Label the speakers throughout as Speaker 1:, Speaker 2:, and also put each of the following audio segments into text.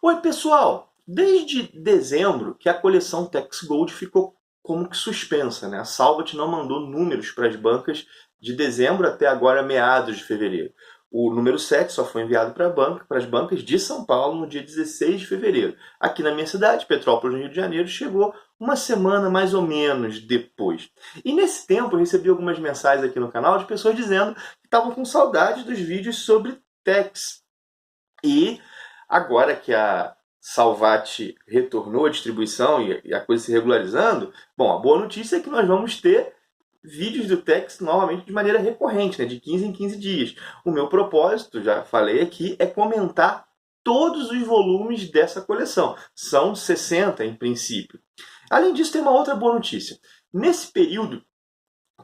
Speaker 1: Oi, pessoal! Desde dezembro que a coleção Tex Gold ficou como que suspensa, né? A Salvat não mandou números para as bancas de dezembro até agora meados de fevereiro. O número 7 só foi enviado para as bancas de São Paulo no dia 16 de fevereiro. Aqui na minha cidade, Petrópolis, no Rio de Janeiro, chegou uma semana mais ou menos depois. E nesse tempo eu recebi algumas mensagens aqui no canal de pessoas dizendo que estavam com saudade dos vídeos sobre Tex. E agora que a Salvat retornou à distribuição e a coisa se regularizando, bom, a boa notícia é que nós vamos ter vídeos do Tex novamente de maneira recorrente, né, de 15 em 15 dias. O meu propósito, já falei aqui, é comentar todos os volumes dessa coleção. São 60 em princípio. Além disso, tem uma outra boa notícia. Nesse período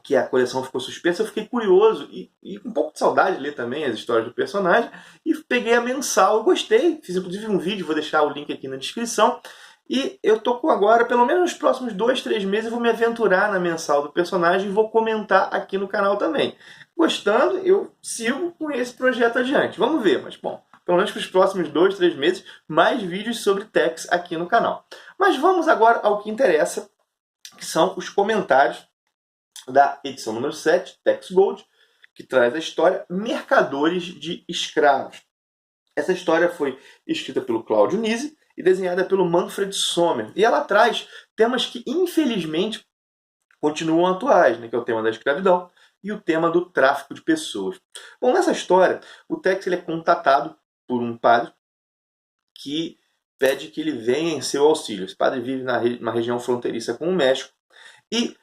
Speaker 1: que a coleção ficou suspensa, eu fiquei curioso e com um pouco de saudade de ler também as histórias do personagem, e peguei a mensal. Eu gostei, fiz inclusive um vídeo, vou deixar o link aqui na descrição, e eu tô com agora, pelo menos nos próximos 2, 3 meses, eu vou me aventurar na mensal do personagem e vou comentar aqui no canal também. Gostando, eu sigo com esse projeto adiante. Vamos ver, mas bom, pelo menos para os próximos 2, 3 meses, mais vídeos sobre Tex aqui no canal. Mas vamos agora ao que interessa, que são os comentários da edição número 7, Tex Gold, que traz a história Mercadores de Escravos. Essa história foi escrita pelo Claudio Nisi e desenhada pelo Manfred Sommer. E ela traz temas que, infelizmente, continuam atuais, né, que é o tema da escravidão e o tema do tráfico de pessoas. Bom, nessa história, o Tex ele é contatado por um padre que pede que ele venha em seu auxílio. Esse padre vive na região fronteiriça com o México e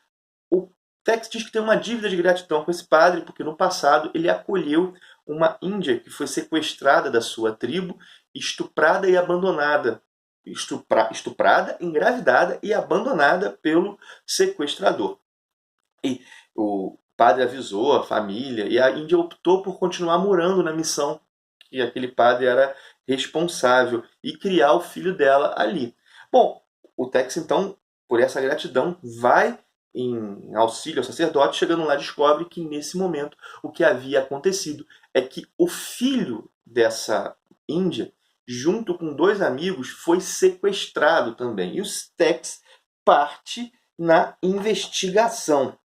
Speaker 1: o Tex diz que tem uma dívida de gratidão com esse padre, porque no passado ele acolheu uma índia que foi sequestrada da sua tribo, estuprada e abandonada. Estuprada, engravidada e abandonada pelo sequestrador. E o padre avisou a família e a índia optou por continuar morando na missão que aquele padre era responsável e criar o filho dela ali. Bom, o Tex então, por essa gratidão, vai em auxílio ao sacerdote, chegando lá descobre que nesse momento o que havia acontecido é que o filho dessa índia, junto com 2 amigos, foi sequestrado também. E o Tex parte na investigação.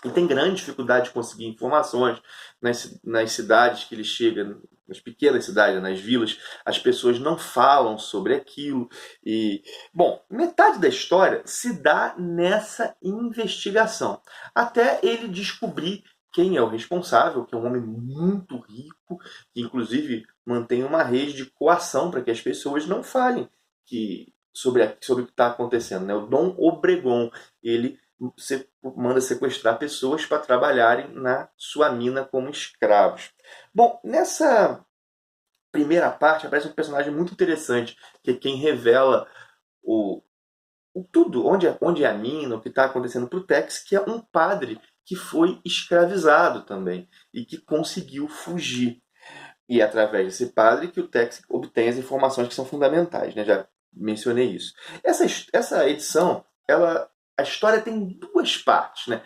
Speaker 1: E tem grande dificuldade de conseguir informações nas cidades que ele chega, nas pequenas cidades, nas vilas, as pessoas não falam sobre aquilo. E, bom, metade da história se dá nessa investigação, até ele descobrir quem é o responsável, que é um homem muito rico, que inclusive mantém uma rede de coação para que as pessoas não falem sobre o que está acontecendo, né? O Dom Obregon, ele manda sequestrar pessoas para trabalharem na sua mina como escravos. Bom, nessa primeira parte aparece um personagem muito interessante, que é quem revela o tudo, onde é a mina, o que está acontecendo para o Tex, que é um padre que foi escravizado também e que conseguiu fugir. E é através desse padre que o Tex obtém as informações que são fundamentais, né? Já mencionei isso. Essa edição, a história tem 2 partes, né?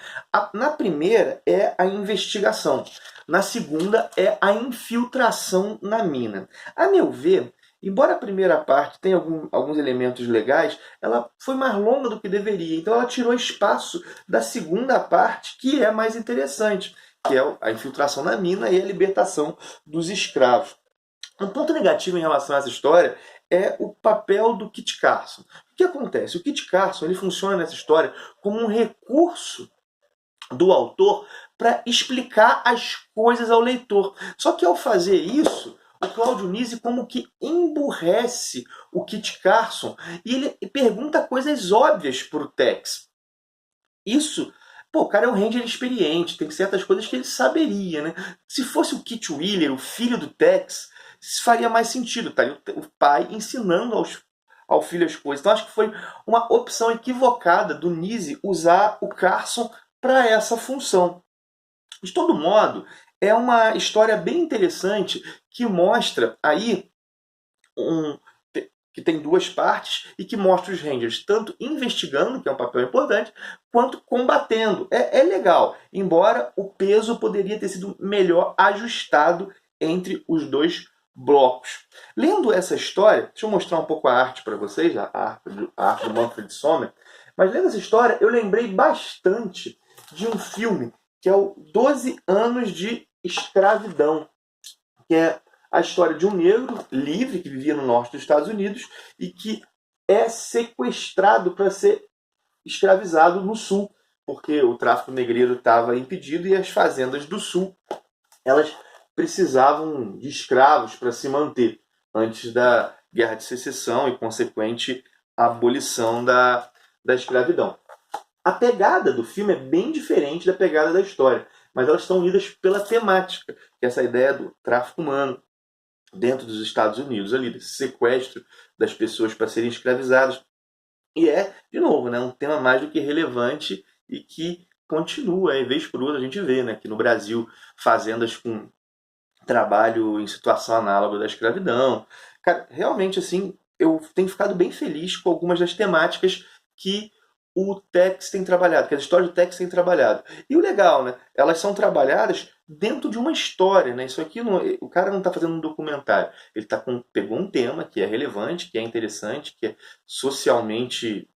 Speaker 1: Na primeira é a investigação. Na segunda é a infiltração na mina. A meu ver, embora a primeira parte tenha alguns elementos legais, ela foi mais longa do que deveria. Então ela tirou espaço da segunda parte, que é mais interessante, que é a infiltração na mina e a libertação dos escravos. Um ponto negativo em relação a essa história é o papel do Kit Carson. O que acontece? O Kit Carson ele funciona nessa história como um recurso do autor para explicar as coisas ao leitor. Só que ao fazer isso, o Claudio Nisi como que emburrece o Kit Carson e ele pergunta coisas óbvias para o Tex. Isso, pô, o cara é um ranger experiente, tem certas coisas que ele saberia, né? Se fosse o Kit Wheeler, o filho do Tex, isso faria mais sentido, tá? O pai ensinando ao filho as coisas. Então acho que foi uma opção equivocada do Nisi usar o Carson para essa função. De todo modo, é uma história bem interessante que mostra aí que tem 2 partes e que mostra os Rangers tanto investigando, que é um papel importante, quanto combatendo. É legal, embora o peso poderia ter sido melhor ajustado entre os 2 blocos. Lendo essa história, deixa eu mostrar um pouco a arte para vocês, a arte do Manfred Sommer, mas lendo essa história eu lembrei bastante de um filme que é o 12 Anos de Escravidão, que é a história de um negro livre que vivia no norte dos Estados Unidos e que é sequestrado para ser escravizado no sul, porque o tráfico negreiro estava impedido e as fazendas do sul elas precisavam de escravos para se manter antes da Guerra de Secessão e consequente abolição da escravidão. A pegada do filme é bem diferente da pegada da história, mas elas estão unidas pela temática, que é essa ideia do tráfico humano dentro dos Estados Unidos, ali, desse sequestro das pessoas para serem escravizadas. E é, de novo, né, um tema mais do que relevante e que continua, vez por outra a gente vê, né, que no Brasil fazendas com trabalho em situação análoga da escravidão. Cara, realmente, assim, eu tenho ficado bem feliz com algumas das temáticas que o Tex tem trabalhado, que as histórias do Tex têm trabalhado. E o legal, né? Elas são trabalhadas dentro de uma história, né? Isso aqui, não, o cara não está fazendo um documentário. Ele pegou um tema que é relevante, que é interessante, que é socialmente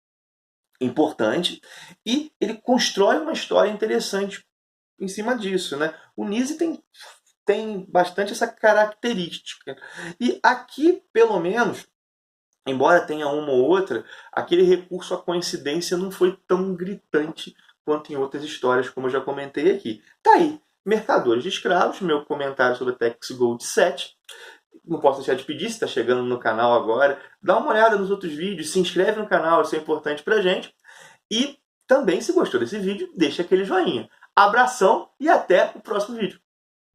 Speaker 1: importante, e ele constrói uma história interessante em cima disso, né? O Nise tem bastante essa característica. E aqui, pelo menos, embora tenha uma ou outra, aquele recurso à coincidência não foi tão gritante quanto em outras histórias, como eu já comentei aqui. Tá aí, Mercadores de Escravos, meu comentário sobre a Tex Gold 7. Não posso deixar de pedir, se está chegando no canal agora, dá uma olhada nos outros vídeos, se inscreve no canal, isso é importante pra gente. E também, se gostou desse vídeo, deixa aquele joinha. Abração e até o próximo vídeo.